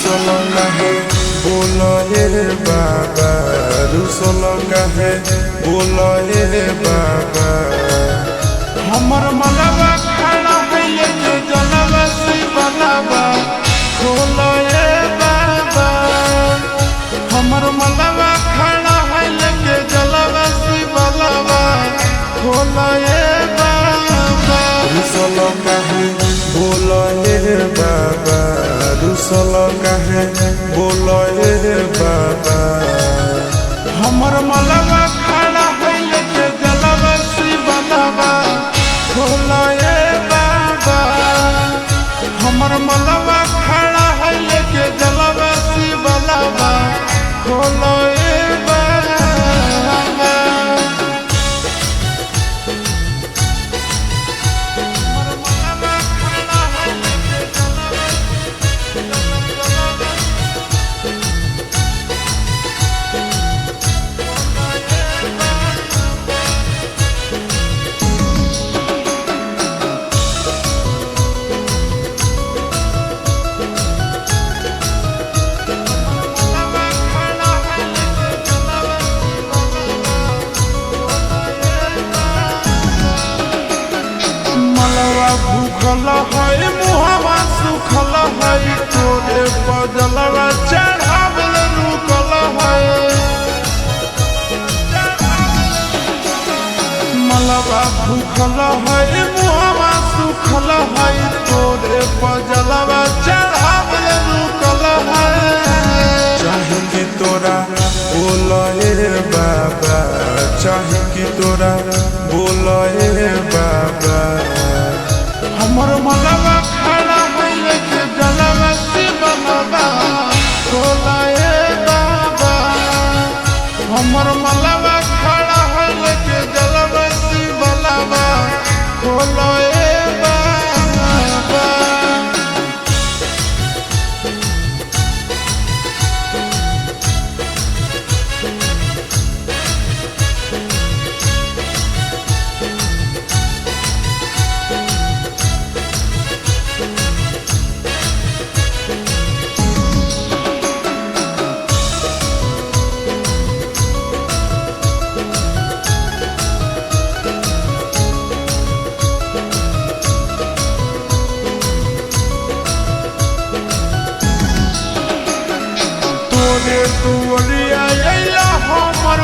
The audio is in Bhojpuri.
रुसल काहे बोलो हे बाबा, रुसल काहे बोलो हे बाबा। हमर मलबा खड़ा है लेके जलवा से बलबा खोलो ए बाबा। हमर मलबा खड़ा है लेके जलवा से बलबा खोलो ए बाबा। रुसल काहे बोलो हे बाबा, रुसल काहे बोलो हे बाबा। हमर मलबा खड़ा है लेके जलवा से बलबा खोलो ए बाबा। हमर मलबा खड़ा है लेके जलवा से बलबा खोलो ए बाबा। हमर मलबा खड़ा है लेके मलबा भूखल है मुहवा सुखल है तोरे बजलवा चढ़ावल रुकल है। मलबा भूखल है मुहवा सुखल है तोरे बजलवा चढ़ावल रुकल है। चाहे कि तोरा बोलो हे बाबा, चाहे कि तोरा बोलो हे बाबा। हमर मलबा खड़ा है लेके जलवा से बलबा खोला ए बाबा। हमर मलबा खड़ा है लेके जलवा से बलबा खोला ए बाबा। तोरे दुआरिया अइला हमर